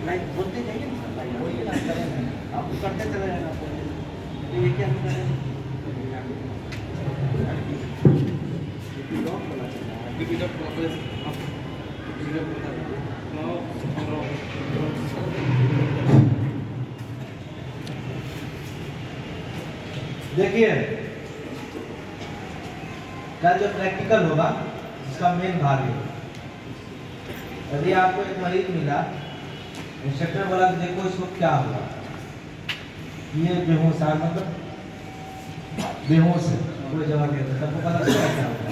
Like बोलते जाइए ना सर, लाइक वही ना करें, आप करते चले जाना तो ये क्या करें। देखिए कल जो प्रैक्टिकल होगा इसका मेन भाग है। यदि आपको एक मरीज मिला, इंस्ट्रक्टर बोला कि देखो इसको क्या हुआ, ये बेहोश है, मतलब बेहोश है, कोई जवाब नहीं होता, सबको पता चला क्या होगा।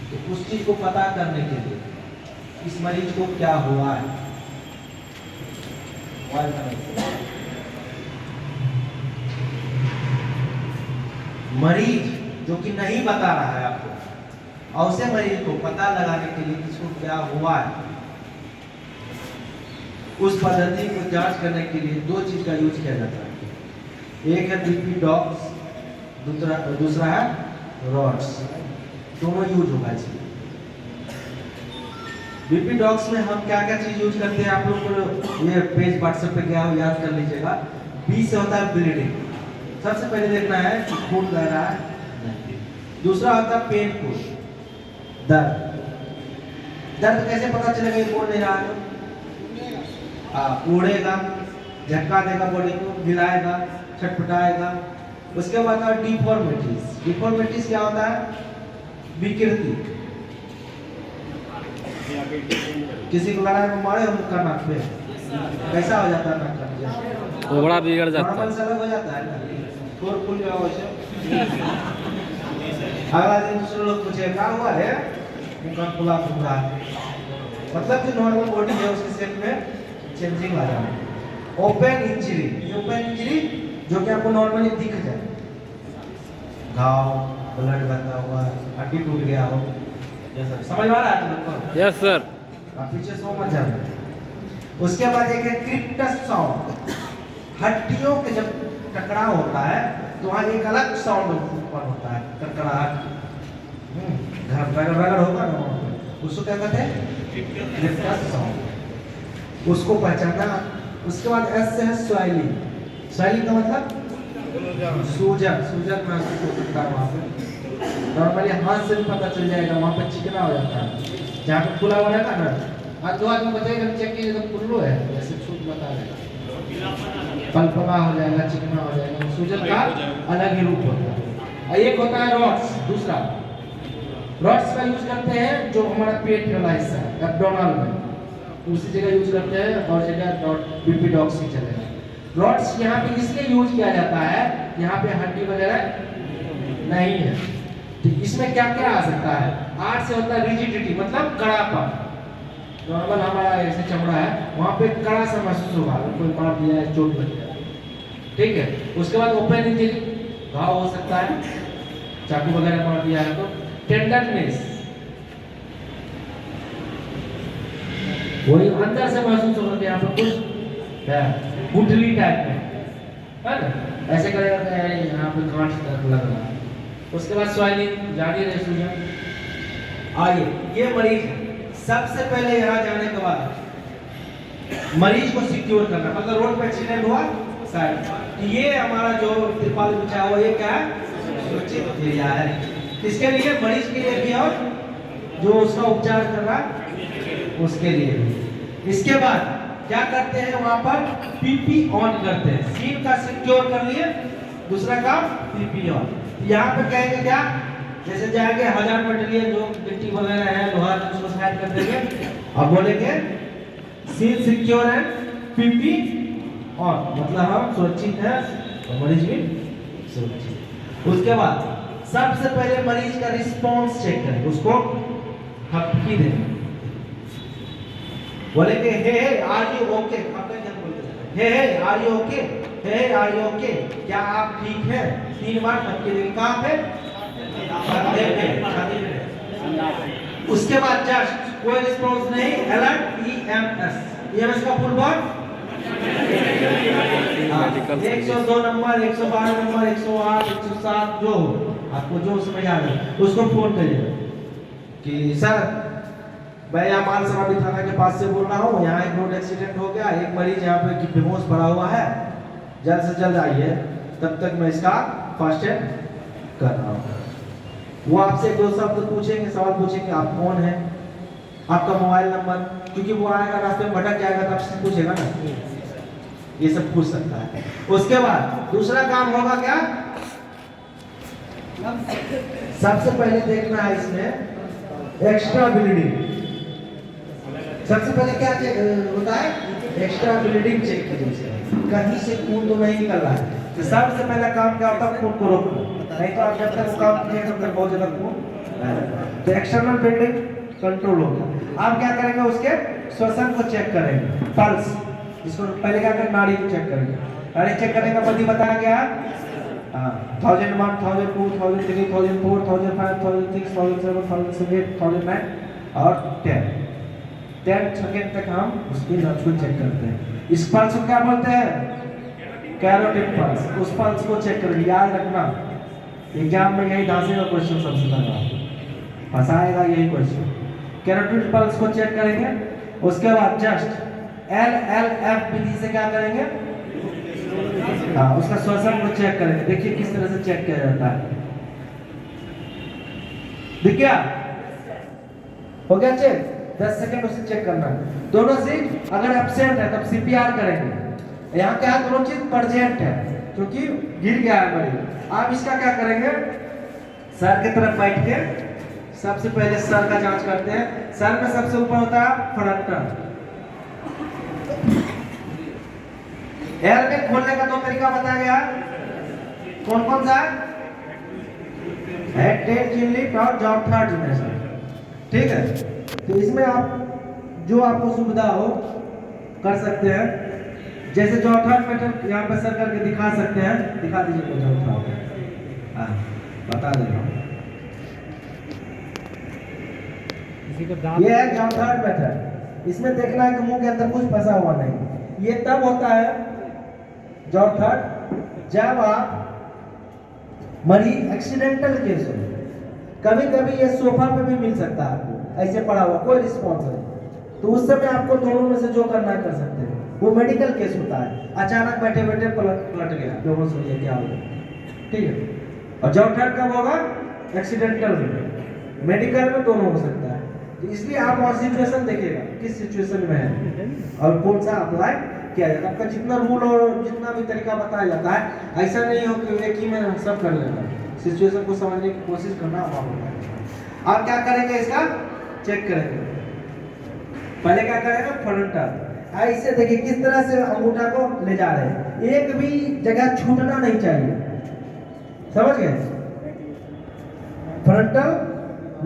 तो उस चीज को पता करने के लिए इस मरीज को क्या हुआ है, मरीज जो कि नहीं बता रहा है आपको, और उसे मरीज को पता लगाने के लिए किसको क्या हुआ है, उस पद्धति को जांच करने के लिए दो चीज का यूज किया जाता है। एक है बीपी डॉग्स, दूसरा है रॉड्स। दोनों यूज होगा इसमें। बीपी डॉग्स में हम क्या क्या चीज यूज करते हैं, आप लोग को ये पेज व्हाट्सएप पे गया हो याद कर लीजिएगा। बी से होता है ब्लीडिंग, सबसे पहले देखना है कि खून बह रहा है। दूसरा होता है पेनफुल, दर्द। दर्द कैसे पता चलेगा ये बोल नहीं रहा है? उड़ेगा, झटका देगा, बॉडी को हिलाएगा, छटपटाएगा। उसके बाद आता है डिफॉर्मिटीज। डिफॉर्मिटीज क्या होता है? विकृति। किसी को लड़ाई में मारे हम मुक्का नाक पे, कैसा हो जाता है नाक का? वो बड़ा बिगड़ जाता है, अलग हो जाता है ना, थोड़ा फूल गया वैसे। अगला दिन दूसरे लोग पूछे क्या हुआ है, मुक्का फूला फूल रहा है, मतलब जो नॉर्मल बॉडी है उसके शेप में चेंजिंग आ जाना है। ओपन इंजरी, ओपन इंजरी जो कि आपको नॉर्मली दिख जाए, घाव, ब्लड बहता हुआ, हड्डी टूट गया हो, समझ में आ रहा है तुमको? Yes sir. आप पीछे सो मत जाना। उसके बाद एक है क्रिप्टस साउंड। हड्डियों के जब टकराव होता है तो वहाँ एक अलग साउंड उत्पन्न होता है, कड़कड़ाहट, रगड़ रगड़ होगा ना, उसको क्या कहते हैं? क्रिप्टस साउंड। उसको पहचानना। उसके बाद एस से है स्वेलिंग। स्वेलिंग का मतलब सूजन। सूजन महसूस हो सकता है वहाँ पे, नॉर्मली हाथ से भी पता चल जाएगा, वहाँ पर चिकना हो जाता है, जहाँ पे खुला हुआ रहता है ना। आज दो आदमी बताएगा चेक कीजिए तो खुल्लो है, ऐसे छूट बता देगा, पलपला हो जाएगा, चिकना हो जाएगा। सूजन का अलग ही रूप होता है। और एक होता है रॉड्स। दूसरा रॉड्स का यूज करते हैं जो हमारा पेट वाला हिस्सा है, एब्डोमिनल में, उसी जगह यूज करते हैं, और जगह बीपी डॉग्स की चलेगा। रॉड्स यहाँ पे इसलिए यूज किया जाता है, यहाँ पे हड्डी वगैरह नहीं है। तो इसमें क्या क्या आ सकता है? आर से होता है रिजिडिटी, मतलब कड़ापन। नॉर्मल हमारा ऐसे चमड़ा है, वहाँ पे कड़ा सा महसूस होगा, कोई मार दिया है, चोट लग गया, ठीक है। उसके बाद ओपन इंजरी, घाव हो सकता है, चाकू वगैरह मार दिया है तो। टेंडरनेस, वही अंदर से महसूस होगा कि यहाँ पर कुछ है, गुठली टाइप में है ना, ऐसे करेगा कि यहाँ पे गांठ लग रहा है। उसके बाद स्वेलिंग, जारी रहे सूजन। आइए, ये मरीज है। सबसे पहले यहाँ जाने के बाद मरीज को सिक्योर करना, मतलब रोड पे एक्सीडेंट हुआ साइड, ये हमारा जो तिरपाल बिछा हुआ ये क्या है? सुरक्षित एरिया है। इसके लिए मरीज के लिए भी और जो उसका उपचार कर रहा है उसके लिए भी। इसके बाद क्या करते हैं, वहां पर पीपी ऑन करते हैं। सीट का सिक्योर कर लिए, दूसरा काम पीपी ऑन। यहाँ पे कहेंगे क्या, जैसे जाएंगे 1000 बटालियन जो गिट्टी वगैरह है, लोहा, उसको साइड कर देंगे और बोलेंगे सील सिक्योर है, पीपी ऑन, मतलब हम सुरक्षित है और मरीज भी सुरक्षित। उसके बाद सबसे पहले मरीज का रिस्पॉन्स चेक करें, उसको हपकी दें, बोलेंगे hey are you okay, hey are you okay, hey are you okay, क्या आप ठीक हैं? 3 बार हपकी देंगे। कहाँ पे? उसके बाद जस्ट कोई रिस्पॉन्स नहीं, अलर्ट, ईएमएस। ईएमएस का फुल फॉर्म 102 नंबर, 112 नंबर, 108, 107 जो आपको जो समझ आ रहा है उसको फोन करिएगा कि सर मैं यहाँ मालसराबी थाना के पास से बोल रहा हूँ। यहाँ एक रोड एक्सीडेंट हो गया, एक मरीज यहाँ पे बेहोश पड़ा हुआ है, जल्द से जल्द आइए, तब तक मैं इसका फर्स्ट एड कर रहा हूँ। वो आपसे दो शब्द पूछेंगे, सवाल पूछेंगे, आप कौन है, आपका मोबाइल नंबर, क्योंकि वो आएगा रास्ते में भटक जाएगा तब से पूछेगा ना, ये सब पूछ सकता है। उसके बाद दूसरा काम होगा क्या, सबसे पहले देखना है इसमें एक्स्ट्रा ब्लीडिंग। सबसे पहले क्या होता है, एक्स्ट्रा ब्लीडिंग चेक कीजिए, कहीं से खून तो नहीं निकल रहा है। तो सबसे पहला काम क्या होता है, खून को रोकना, नहीं तो आप जब तक वो काम किए तब तक बहुत ज्यादा खून। तो एक्सटर्नल ब्लीडिंग कंट्रोल होगा। आप क्या करेंगे, उसके श्वसन को चेक करेंगे, पल्स, इसको पहले क्या करेंगे, नाड़ी को चेक करेंगे। नाड़ी चेक करने का पद्धति बताया गया है 1001, 1002, 1003, 1004, 1005, 1006, 1007, 1008, 1009 और 10 सेकेंड तक हम उसकी नब्ज को चेक करते हैं। इस पल्स को क्या बोलते हैं, कैरोटिड पल्स। उस पल्स को चेक करेंगे, याद रखना एग्जाम में यही धांसे का क्वेश्चन सबसे ज्यादा फंसाएगा, यही क्वेश्चन। कैरोटिड पल्स को चेक करेंगे। उसके बाद जस्ट LLF विधि से क्या करेंगे, उसका श्वसन को चेक करेंगे। देखिए किस तरह से चेक किया जाता है, दिख गया, हो गया चेक। 10 सेकंड उसे चेक करना है। दोनों चीज अगर एब्सेंट है तब CPR करेंगे। यहाँ क्या है, दोनों चीज प्रेजेंट है क्योंकि गिर गया है मरीज। आप इसका क्या करेंगे, सर की तरफ बैठ के सबसे पहले सर का जांच करते हैं। सर में सबसे ऊपर होता है फ्रंटल। एयर में खोलने का दो तरीका बताया गया, कौन कौन सा, हेड, टेल, चिन लिफ्ट और जॉ थर्ड जनरेशन, ठीक है। तो इसमें आप जो आपको सुविधा हो कर सकते हैं। जैसे जॉ थर्ड मेथड यहाँ पे सर करके दिखा सकते हैं, दिखा दीजिए को जॉ थर्ड, हाँ बता दे रहा हूँ, ये है जॉ थर्ड मेथड। इसमें देखना है कि मुंह के अंदर कुछ फंसा हुआ नहीं। ये तब होता है जॉ थर्ड जब आप मरीज एक्सीडेंटल केस हो। कभी कभी ये सोफा पे भी मिल सकता है आपको, ऐसे पड़ा हुआ कोई रिस्पॉन्स नहीं, तो उस समय आपको दोनों में से जो करना है कर सकते हैं। वो मेडिकल केस होता है, अचानक बैठे बैठे पलट गया, बेहोश हो गया, क्या होगा, ठीक है। और जॉ थर्ड कब होगा, एक्सीडेंटल में, मेडिकल में दोनों हो सकता है। तो इसलिए आप और सिचुएशन देखिएगा किस सिचुएशन में है और कौन सा अप्लाई किया जाता है। आपका जितना रूल और जितना भी तरीका बताया जाता है, ऐसा नहीं हो कि एक ही में सब कर लेना, सिचुएशन को समझने की कोशिश करना होगा। आप क्या करेंगे, इसका चेक करेंगे। पहले क्या करेंगे, फ्रंटल, ऐसे देखिए किस तरह से अंगूठा को ले जा रहे हैं, एक भी जगह छूटना नहीं चाहिए, समझ गए। फ्रंटल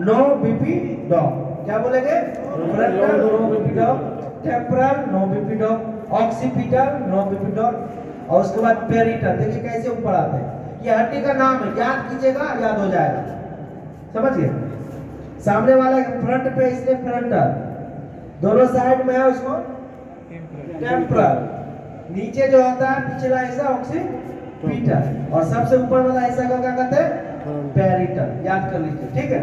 नो बीपी डॉग, क्या बोलेंगे, frontal no BP dog, temporal no BP dog, occipital no BP dog, और उसके बाद पेरिटल। देखिए कैसे ऊपर आते हैं, ये हड्डी का नाम है, याद कीजिएगा, याद हो जाएगा, समझिए। सामने वाला फ्रंट पे इसलिए फ्रंटल, दोनों साइड में है उसको टेम्पोरल, नीचे जो होता है पिछला हिस्सा ऑक्सीपिटल, और सबसे ऊपर वाला हिस्सा को क्या कहते हैं, पेरिटल, याद कर लीजिए, ठीक है,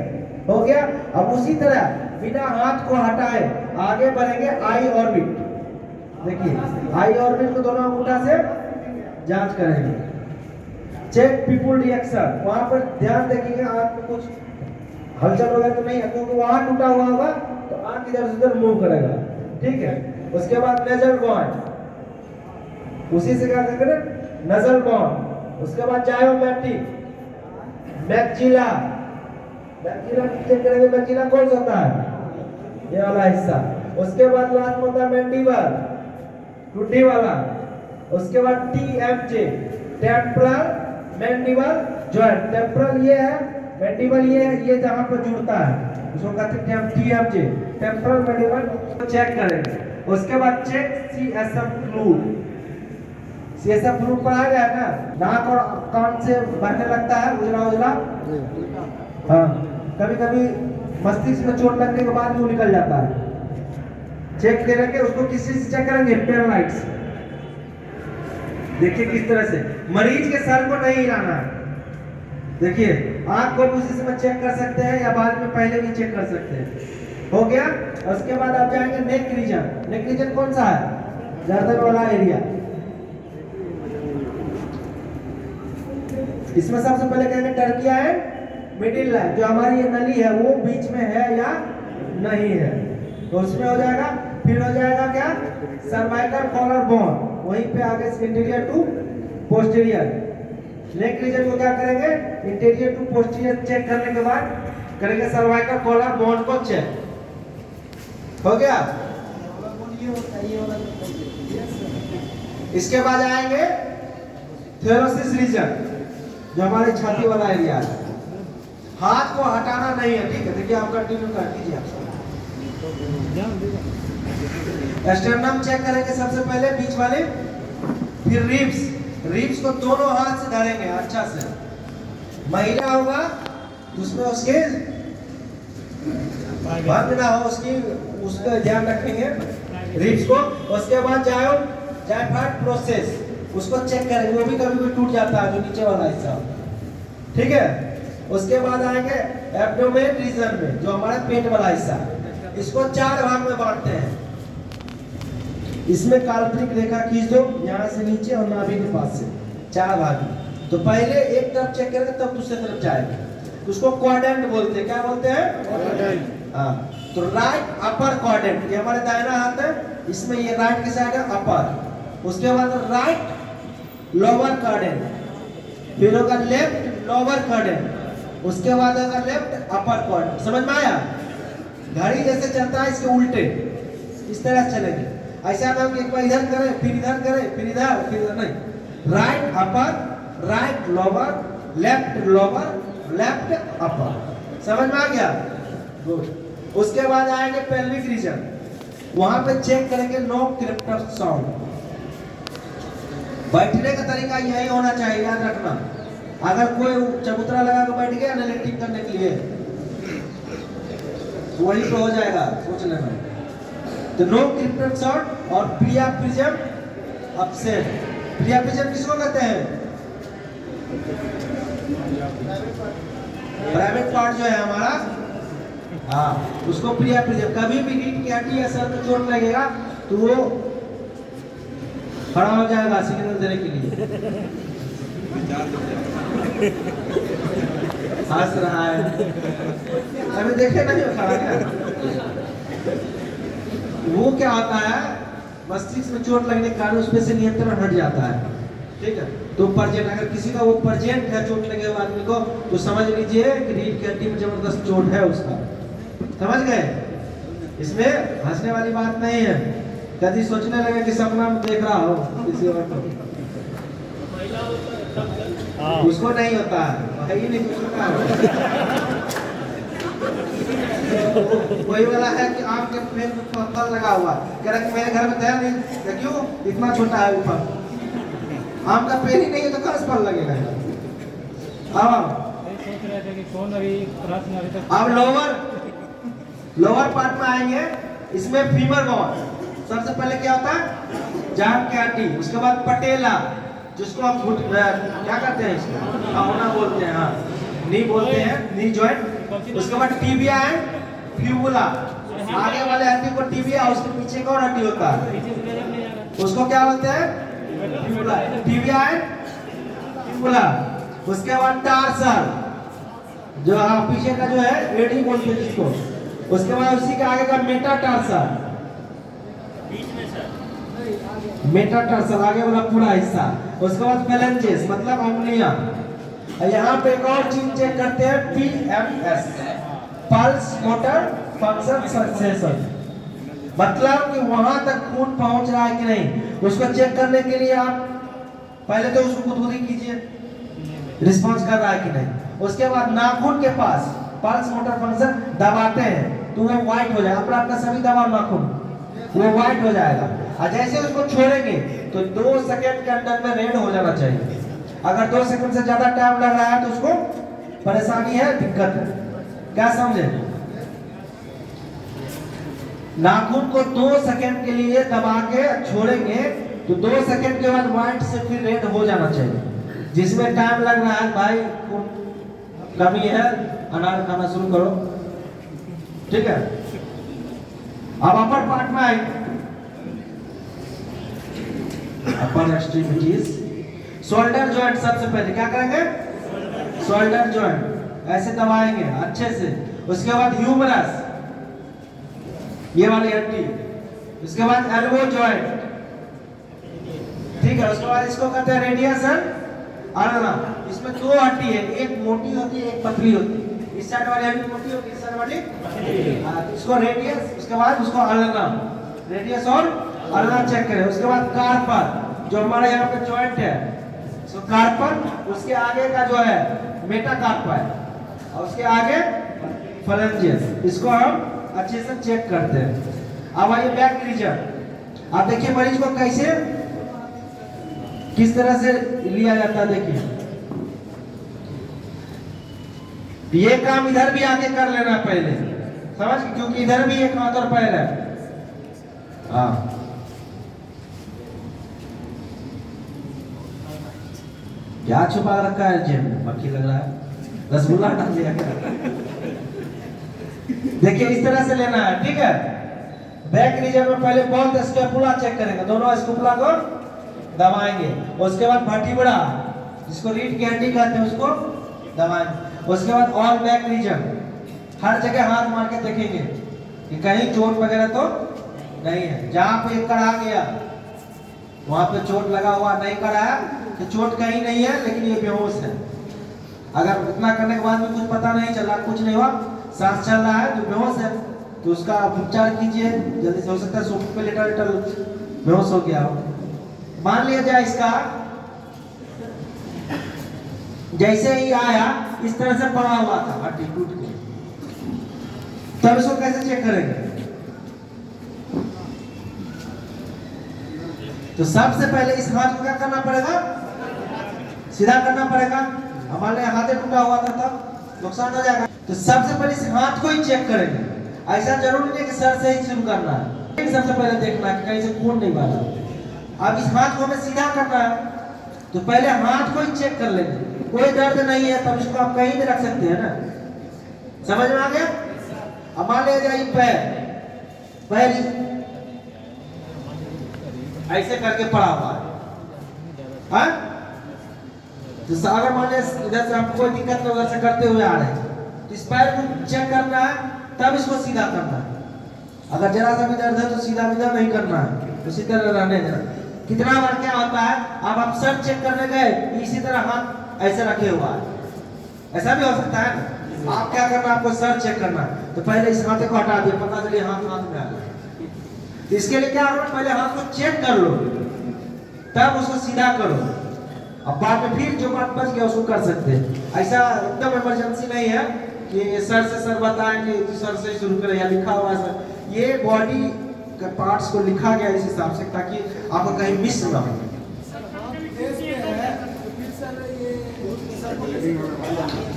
हो गया। अब उसी तरह बिना हाथ को हटाए आगे बढ़ेंगे आई ऑर्बिट। देखिए आई ऑर्बिट को दोनों अंगूठा से जांच करेंगे। चेक पीपुल रिएक्शन, वहां पर ध्यान देखिएगा आंख में कुछ हलचल वगैरह तो नहीं है, क्योंकि वहां टूटा हुआ होगा तो आंख इधर से उधर मूव करेगा, ठीक है। उसके बाद नेजल बॉन्ड, उसी से क्या करेंगे, नजल बॉन्ड। उसके बाद जायोमेट्रिक, मैक्सिला, मैक्सिला चेक करेंगे, मैक्सिला कौन सा होता है, ये वाला हिस्सा। उसके बाद लास्ट में होता है मैंडिबल, टुड्डी वाला। उसके बाद TMJ, temporal mandible joint, temporal ये है, मैंडिबल ये है, ये जहां पर जुड़ता है उसको कहते हैं TMJ, टेम्पोरल मैंडिबल। चेक करेंगे। उसके बाद check CSF fluid, CSF fluid पढ़ा गया है ना, नाक और कान से बहने लगता है उजला उजला, हाँ कभी कभी मस्तिष्क में चोट लगने के बाद भी निकल जाता है। चेक करेंगे उसको, किसी से चेक करेंगे, पेन लाइट्स। देखिए किस तरह से मरीज के सर को नहीं हिलाना है, देखिए आंख को उसी समय चेक कर सकते हैं या बाद में पहले भी चेक कर सकते हैं, हो गया। उसके बाद आप जाएंगे नेक रीजन। नेक रीजन कौन सा है? गर्दन वाला एरिया। इसमें सबसे पहले कहेंगे टर्किया है मिडिल लाइन, जो हमारी ये नली है वो बीच में है या नहीं है, तो उसमें हो जाएगा। फिर हो जाएगा क्या? सर्वाइकल कॉलर बोन, वहीं पे आगे से interior to posterior. Neck region को क्या करेंगे? इंटीरियर टू पोस्टीरियर चेक करने के बाद करेंगे सर्वाइकल कॉलर बोन को चेक। हो गया। इसके बाद आएंगे थेरोसिस रीजन, जो हमारे छाती वाला एरिया है। हाथ को हटाना नहीं है, ठीक है? देखिए आप कंटिन्यू कर दीजिए। स्टर्नम चेक करेंगे सबसे पहले बीच वाले, फिर रिब्स। रिब्स को दोनों हाथ से धरेंगे अच्छा से। महिला होगा उसमें उसके भंग ना हो, उसका ध्यान रखेंगे रिब्स को। उसके बाद जायफार्ट प्रोसेस, उसको चेक करेंगे, वो भी कभी टूट जाता है जो नीचे वाला हिस्सा, ठीक है? उसके बाद आएंगे एब्डोमेन रीजन में, जो हमारा पेट वाला हिस्सा। इसको 4 भाग में बांटते हैं। इसमें काल्पनिक रेखा खींच दो यहाँ से नीचे और नाभि के पास से 4 भाग में। तो पहले एक तरफ चेक करेंगे तब दूसरी तरफ जाएंगे। उसको क्वाड्रेंट बोलते हैं। क्या बोलते हैं? हाँ। तो राइट अपर क्वाड्रेंट, ये हमारे दाहिना हाथ है, इसमें ये राइट की साइड है अपर। उसके बाद राइट लोअर क्वाड्रेंट, फिर होगा लेफ्ट लोअर क्वाड्रेंट, उसके बाद होगा लेफ्ट अपर क्वाड्रेंट। समझ में आया? घड़ी जैसे चलता है इसके उल्टे, इस तरह चलेंगे। ऐसा ना कि एक बार इधर करें फिर इधर करें फिर इधर नहीं। Right upper, right lower, left lower, left upper. समझ में आ गया? गुड। उसके बाद आएंगे पेल्विक रीजन, वहां पे चेक करेंगे नो क्रिप्टल साउंड। बैठने का तरीका यही होना चाहिए, याद रखना। अगर कोई चबूतरा लगा कर बैठ गया ना लिफ्टिंग करने के लिए, तो वही तो हो जाएगा, सोच लेना। तो नो क्रिप्टल साउंड और प्रियाप्रिज्म अपसेट। प्रियाप्रिज्म किसको कहते हैं? प्राइवेट पार्ट जो है हमारा, हाँ, उसको प्रियाप्रिज्म। कभी भी रीढ़ की हड्डी या सर में चोट लगेगा तो वो खड़ा हो जाएगा सिग्नल देने के लिए। हंस रहा है, अभी देखे नहीं हो खड़ा क्या? वो क्या होता है, मस्तिष्क में चोट लगने के कारण उसमें से नियंत्रण हट जाता है, ठीक है? तो परजेंट, अगर किसी का वो परजेंट है, चोट लगे हुए आदमी को, तो समझ लीजिए कि रीढ़ की हड्डी में जबरदस्त चोट है उसका। समझ गए? इसमें हंसने वाली बात नहीं है। कभी सोचने लगे कि सपना में देख रहा हो किसी और को, उसको नहीं होता है ही नहीं, उसको क्या होता? वही वाला है कि आम के पेड़ में फल लगा हुआ, कह रहा कि मेरे घर में था नहीं, क्यों इतना छोटा है ऊपर? आम का पेड़ ही नहीं है तो कहाँ से फल लगेगा? अब लोअर पार्ट में आएंगे। इसमें फीमर बोन, सबसे पहले क्या होता है? जांघ की हड्डी। उसके बाद पटेला, जिसको हम क्या कहते हैं, इसको होना बोलते हैं, हाँ, नी बोलते हैं, नी जॉइंट। उसके बाद टिबिया एंड फ्यूबुला, आगे वाले हड्डी को टिबिया, उसके पीछे कौन हड्डी होता है, उसको क्या बोलते हैं? फ्यूबुला। Tibia and fibula. उसके बाद टार्सल, जो पीछे का जो है एडी बोलते हैं जिसको। उसके बाद उसी के आगे का मेटाटार्सल, मेटाटार्सल आगे वाला पूरा हिस्सा। उसके बाद फेलेंजेस मतलब अंगुलियां। यहाँ पे एक और चीज चेक करते हैं, PMS, pulse motor function sensation, मतलब कि वहां तक खून पहुंच रहा है कि नहीं। उसको चेक करने के लिए आप पहले तो उसको गुदगुदी कीजिए, रिस्पांस कर रहा है कि नहीं। उसके बाद नाखून के पास पल्स मोटर फंक्शन दबाते हैं तो वो व्हाइट हो जाएगा। अपना सभी दबाओ नाखून, वो व्हाइट हो जाएगा। और जैसे उसको छोड़ेंगे तो 2 सेकंड के अंदर में रेड हो जाना चाहिए। अगर 2 सेकंड से ज्यादा टाइम लग रहा है तो उसको परेशानी है, दिक्कत है। क्या समझे? नाखून को 2 सेकंड के लिए दबा के छोड़ेंगे तो 2 सेकंड के बाद व्हाइट से फिर रेड हो जाना चाहिए। जिसमें टाइम लग रहा है भाई, कमी है, अनार खाना शुरू करो, ठीक है? अब अपर पार्ट में आएंगे, अपर एक्सट्रीमिटीज, शोल्डर जॉइंट। सबसे पहले क्या करेंगे, शोल्डर जॉइंट ऐसे दबाएंगे अच्छे से। उसके बाद ह्यूमरस, ये वाली हड्डी। उसके बाद एल्बो जॉइंट, ठीक है। उसके बाद इसको कहते हैं रेडियस अल्ना। इसमें दो हड्डी है, एक मोटी होती है, एक पतली होती है। इस साइड वाली हड्डी मोटी होती है, इस साइड वाली इसको रेडियस, उसके बाद उसको अल्ना, रेडियस और अल्ना चेक करें। उसके बाद कार्पल, जो हमारे यहाँ पे जॉइंट है, सो कार्पल। उसके आगे का जो है मेटाकार्पल, और उसके आगे फलेंजियस। इसको हम अच्छे से चेक करते हैं। अब आइए बैक रीजन। आप देखिए मरीज को कैसे, किस तरह से लिया जाता है। देखिए ये काम इधर भी आके कर लेना पहले, समझ, क्योंकि इधर भी एक हाथ और पैर है। हाँ, क्या छुपा रखा है जेब में, बाकी लग रहा है रसगुल्ला डाल दिया। देखिए इस तरह से लेना है, ठीक है। बैक रीजन में पहले बोथ स्कैपुला चेक करेंगे, दोनों स्कैपुला को दबाएंगे। उसके बाद वर्टिब्रा, जिसको रीढ़ की हड्डी कहते हैं, उसको दबाएंगे। उसके बाद ऑल बैक रीजन, हर जगह हाथ मार के देखेंगे कि कहीं चोट वगैरह तो नहीं है। जहां पे कड़ा गया वहां पे चोट लगा हुआ, नहीं कराया तो चोट कहीं नहीं है, लेकिन ये बेहोश है। अगर इतना करने के बाद भी कुछ पता नहीं चला, कुछ नहीं हुआ, सांस चल रहा है, तो बेहोश है, तो उसका उपचार कीजिए जल्दी से। हो सकता है सोफे पे लेटा लेटा बेहोश हो गया हो। मान लिया जाए इसका जैसे ही आया इस तरह से पड़ा हुआ था, हड्डी टूट के, तब इसको कैसे चेक करेंगे? तो सबसे पहले इस हाथ को क्या करना पड़ेगा, सीधा करना पड़ेगा। हमारे हाथ टूटा हुआ था तब नुकसान हो जाएगा। तो सबसे पहले इस हाथ को ही चेक करेंगे। ऐसा जरूरी नहीं कि सर से ही शुरू करना है, सबसे पहले देखना है कि कहीं से खून नहीं बहा। अब इस हाथ को हमें सीधा करना है, तो पहले हाथ को ही चेक कर लेंगे। कोई दर्द नहीं है तब इसको आप कहीं भी रख सकते हैं ना, समझ में आ गया। अब मान लिया जाए पैर, पैर ऐसे करके पड़ा हुआ है, तो अगर मान लिया इधर से आपको कोई दिक्कत नहीं, उधर से करते हुए आ रहे हैं, तो इस पैर को चेक करना है, तब इसको सीधा करना है। अगर जरा सा भी दर्द है तो सीधा भी नहीं करना है, उसी तरह रहने देना। कितना बार क्या होता है, अब आप सर चेक करने गए, इसी तरह हाथ ऐसे रखे हुआ है, ऐसा भी हो सकता है ना। आप क्या करना, आपको सर चेक करना है, तो पहले इस हाथ को हटा दिया, पता चलिए हाथ हाथ में आ गया। तो इसके लिए क्या होगा, पहले हाथ को चेक कर लो, तब उसको सीधा करो। अब बाद में फिर जो बात बच गया उसको कर सकते हैं। ऐसा एकदम इमरजेंसी नहीं है कि सर से सर बताएंगे तो सर से शुरू करें, या लिखा हुआ सर, ये बॉडी के पार्ट्स को लिखा गया इस हिसाब से ताकि आपको कहीं मिस ना हो।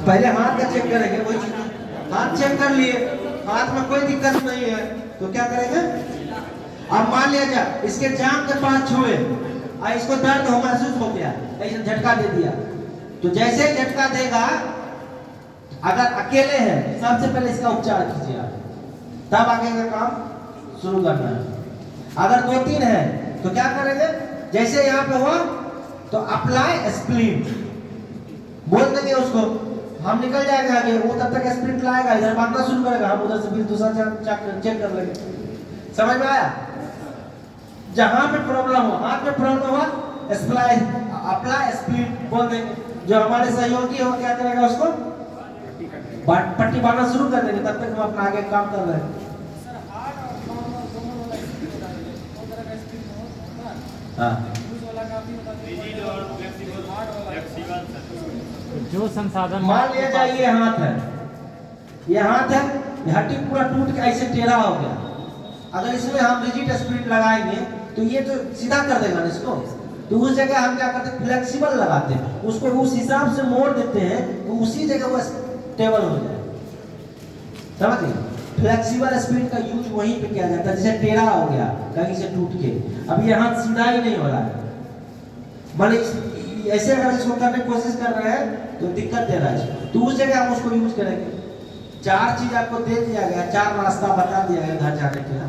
पहले हाथ का चेक करेंगे, कोई हाथ चेक कर लिए, हाथ में कोई दिक्कत नहीं है, तो क्या करेंगे। अब मान लिया जाए इसके जांघ के पास छुए और इसको दर्द हो महसूस हो गया, ऐसे झटका दे दिया, तो जैसे ही झटका देगा, अगर अकेले हैं सबसे पहले इसका उपचार कीजिए आप, तब आगे का काम शुरू करना है। अगर 2-3 है तो क्या करेंगे, जैसे यहाँ पे हुआ तो अप्लाई स्प्लिन बोल देंगे उसको, हम निकल जाएंगे आगे, वो तब तक स्प्रिंट लाएगा, इधर भागना शुरू करेगा, हम उधर से फिर दूसरा चेक कर लेंगे। समझ में आया। जहां पे प्रॉब्लम हो, हाथ में प्रॉब्लम हुआ, अप्लाई स्प्लिन बोल देंगे। जो हमारे सहयोगी हो क्या करेगा, उसको पट्टी बांधना शुरू कर देंगे, तब तक हम अपना आगे काम कर रहे हैं। जो संसाधन, मान लिया जाए ये हाथ है, ये हाथ है, ये हड्डी पूरा टूट के ऐसे टेढ़ा हो गया। अगर इसमें हम रिजिड स्प्रिंट लगाएंगे तो ये तो सीधा कर देगा ना इसको, तो उस जगह हम क्या करते हैं, फ्लेक्सिबल लगाते हैं, उसको उस हिसाब से मोड़ देते हैं, तो उसी जगह वो स्टेबल हो जाए। समझिए, फ्लेक्सिबल स्प्रिंट का यूज वहीं पे किया जाता है, जैसे टेढ़ा हो गया कहीं से टूट के, अब ये हाथ सीधा ही नहीं हो रहा है, मान ऐसे अगर इसको करने की कोशिश कर रहे हैं तो दिक्कत दे रहा है इसको, तो उस जगह हम उसको यूज करेंगे। 4 चीज आपको दे दिया गया, 4 रास्ता बता दिया गया घर जाने के लिए।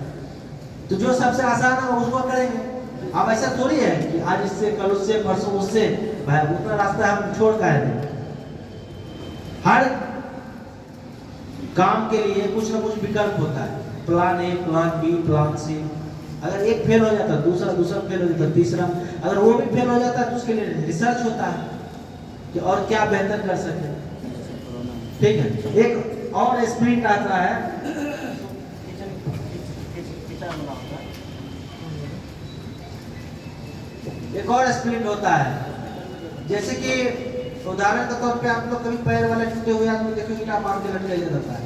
तो जो सबसे आसान है उसको करेंगे। अब ऐसा थोड़ी है कि आज इससे, कल उससे, परसों उससे, भाई उतना रास्ता हम छोड़ का है नहीं। हर काम के लिए कुछ ना कुछ विकल्प होता है, plan A, plan B, plan C. अगर एक फेल हो जाता है दूसरा, दूसरा फेल हो जाता है तीसरा, अगर वो भी फेल हो जाता है तो उसके लिए रिसर्च होता है कि और क्या बेहतर कर सके। ठीक है, एक और स्प्रिंट आता है, एक और स्प्रिंट होता है। जैसे कि उदाहरण के तौर पे आप लोग कभी पैर वाले टूटे हुए आदमी देखो, ईंटा मार के लटका जाता है,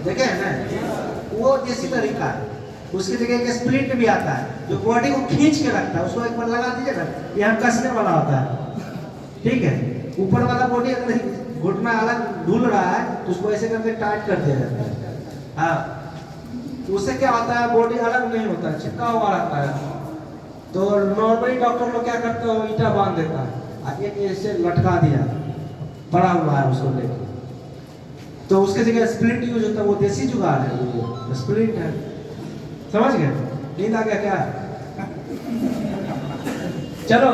देखे है ना? वो जैसी तरीका है। उसकी जगह एक स्प्लिंट भी आता है जो बॉडी को खींच के रखता है, उसको एक बार लगा दीजिएगा, यहाँ कसने वाला होता है। ठीक है, ऊपर वाला बॉडी अगर घुटना अलग ढूल रहा है तो उसको ऐसे करके टाइट कर दिया जाता है। हाँ, तो उससे क्या होता है, बॉडी अलग नहीं होता है, चिपका हुआ रहता है। तो नॉर्मली डॉक्टर लोग क्या करते हैं, ईंटा बांध देता है, एक ऐसे लटका दिया, पड़ा हुआ है उसको लेके, तो उसके जगह स्प्लिंट यूज होता है। वो देसी जुगाड़ है, वो स्प्लिंट है। समझ गए? नींद आ गया क्या? चलो,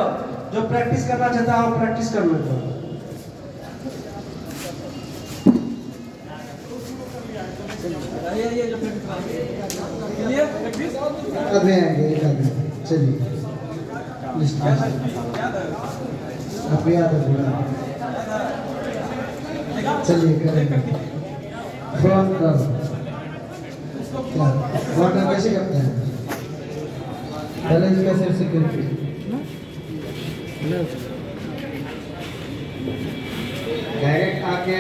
जो प्रैक्टिस करना चाहता है वो प्रैक्टिस कर लो। अभी आएंगे, चलिए अब याद है पूरा, चलिए करेंगे। फ्रॉम वाटर कैसे करते हैं, बैलेंस कैसे सिक्योरिटी, डायरेक्ट आके